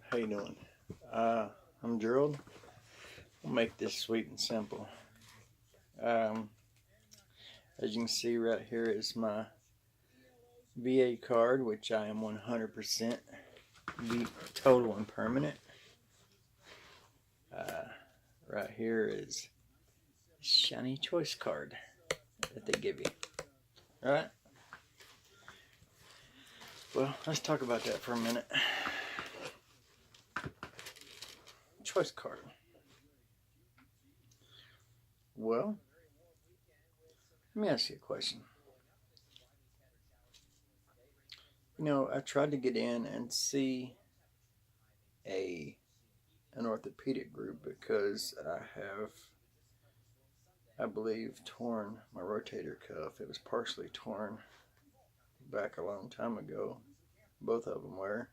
How you doing? I'm Gerald. We'll make this sweet and simple. Um, as you can see right here is my VA card, which I am 100% total and permanent. Right here is shiny choice card that they give you. All right. Well, let's talk about that for a minute. Choice card. Well, let me ask you a question. I tried to get in and see a an orthopedic group because I believe, torn my rotator cuff. It was partially torn back a long time ago. Both of them were.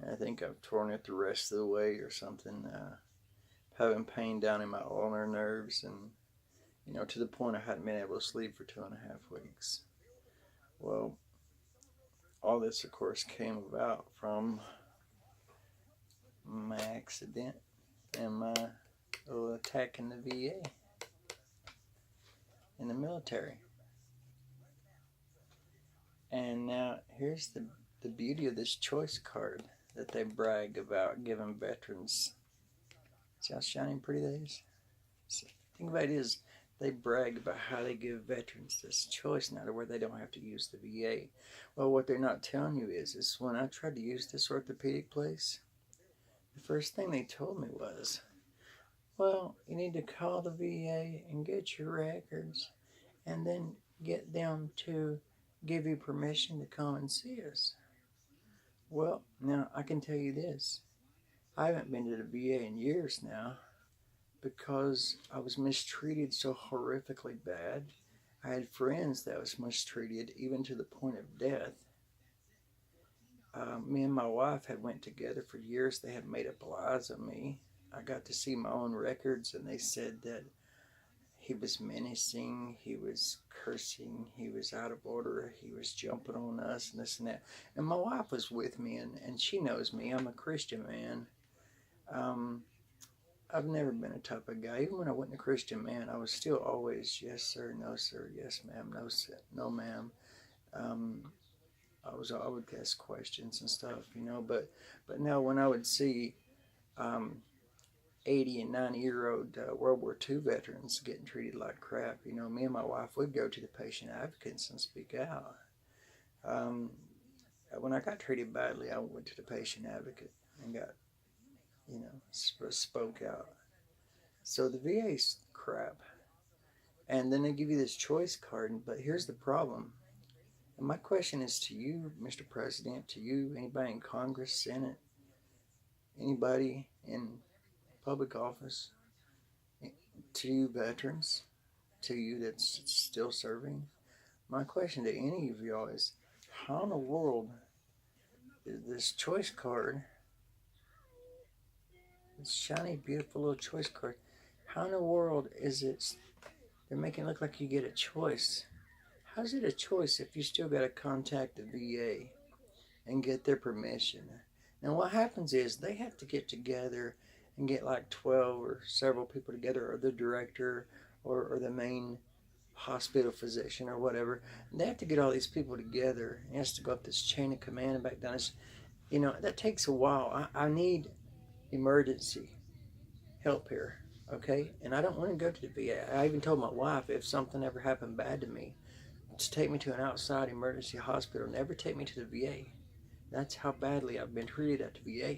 And I think I've torn it the rest of the way or something. Having pain down in my ulnar nerves, and to the point I hadn't been able to sleep for 2.5 weeks. Well, all this, of course, came about from my accident and my little attack in the VA, in the military. And now here's the beauty of this choice card that they brag about giving veterans. See how shiny and pretty that is? So, the thing about it is, they brag about how they give veterans this choice now to where they don't have to use the VA. Well, what they're not telling you is when I tried to use this orthopedic place, the first thing they told me was, well, you need to call the VA and get your records and then get them to give you permission to come and see us. Well, now I can tell you this. I haven't been to the VA in years now because I was mistreated so horrifically bad. I had friends that was mistreated even to the point of death. Me and my wife had went together for years. They had made up lies of me. I got to see my own records, and they said that he was menacing, he was cursing, he was out of order, he was jumping on us, and this and that. And my wife was with me, and she knows me. I'm a Christian man. I've never been a type of guy. Even when I wasn't a Christian man, I was still always yes sir, no sir, yes ma'am, no sir, no ma'am. Um, I would ask questions and stuff, But now when I would see um, 80 and 90-year-old World War II veterans getting treated like crap, me and my wife would go to the patient advocates and speak out. Um, when I got treated badly, I went to the patient advocate and got, spoke out. So the VA's crap. And then they give you this choice card, but here's the problem. And my question is to you, Mr. President, to you, anybody in Congress, Senate, anybody in public office, to you veterans, to you that's still serving. My question to any of y'all is, how in the world is this choice card, this shiny, beautiful little choice card, how in the world is it, they're making it look like you get a choice. How's it a choice if you still got to contact the VA and get their permission? Now what happens is they have to get together and get like 12 or several people together, or the director or the main hospital physician or whatever. And they have to get all these people together. It has to go up this chain of command and back down. That takes a while. I need emergency help here, okay? And I don't want to go to the VA. I even told my wife if something ever happened bad to me, to take me to an outside emergency hospital, never take me to the VA. That's how badly I've been treated at the VA.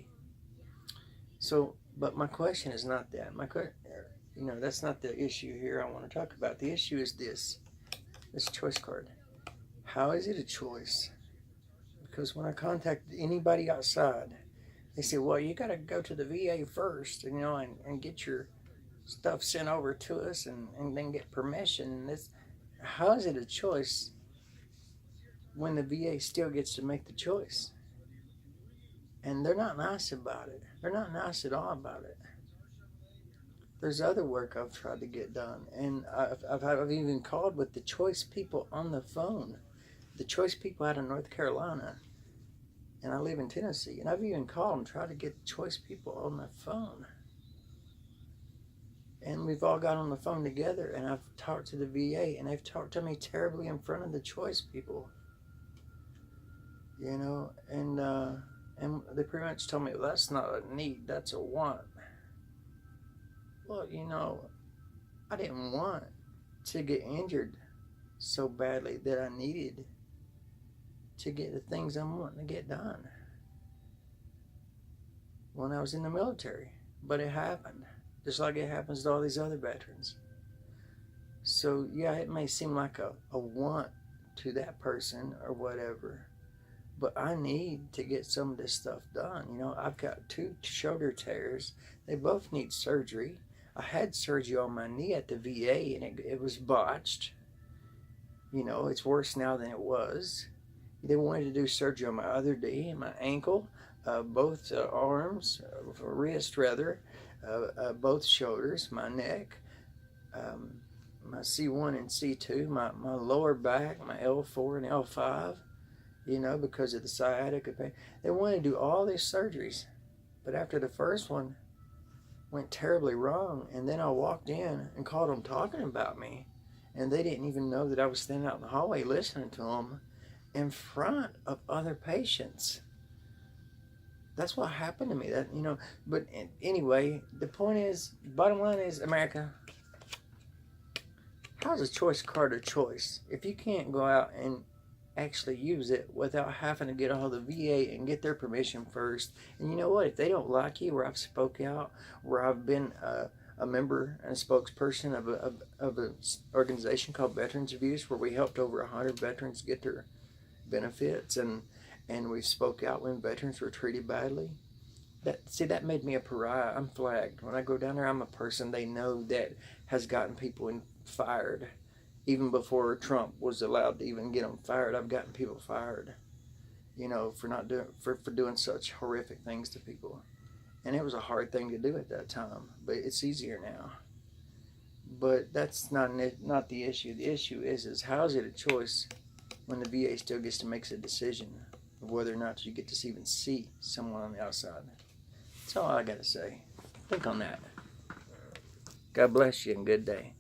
So, but my question is not that. That's not the issue here I want to talk about. The issue is this choice card. How is it a choice? Because when I contact anybody outside, they say, well, you got to go to the VA first, and get your stuff sent over to us and then get permission. And how is it a choice when the VA still gets to make the choice? And they're not nice about it. They're not nice at all about it. There's other work I've tried to get done, and I've even called with the choice people on the phone, the choice people out of North Carolina, and I live in Tennessee, and I've even called and tried to get choice people on the phone. And we've all got on the phone together, and I've talked to the VA, and they've talked to me terribly in front of the choice people. You know, and they pretty much told me, well, that's not a need, that's a want. Well, you know, I didn't want to get injured so badly that I needed to get the things I'm wanting to get done when I was in the military. But it happened, just like it happens to all these other veterans. So yeah, it may seem like a want to that person or whatever, but I need to get some of this stuff done. You know, I've got 2 shoulder tears. They both need surgery. I had surgery on my knee at the VA, and it was botched. You know, it's worse now than it was. They wanted to do surgery on my other knee and my ankle, both arms, wrist rather, both shoulders, my neck, my C1 and C2, my lower back, my L4 and L5, you know, because of the sciatica pain. They wanted to do all these surgeries, but after the first one went terribly wrong, and then I walked in and caught them talking about me, and they didn't even know that I was standing out in the hallway listening to them in front of other patients. That's what happened to me. That, you know, but anyway, the point is, bottom line is, America, how's a choice card a choice if you can't go out and actually use it without having to get all the VA and get their permission first? And you know what? If they don't like you, where I've spoke out, where I've been a member and a spokesperson of an organization called Veterans Views, where we helped over 100 veterans get their benefits, and we spoke out when veterans were treated badly. That made me a pariah. I'm flagged. When I go down there, I'm a person they know that has gotten people fired. Even before Trump was allowed to even get them fired, I've gotten people fired, you know, for not doing for doing such horrific things to people. And it was a hard thing to do at that time, but it's easier now. But that's not the issue. The issue is how is it a choice when the VA still gets to make a decision of whether or not you get to even see someone on the outside? That's all I got to say. Think on that. God bless you and good day.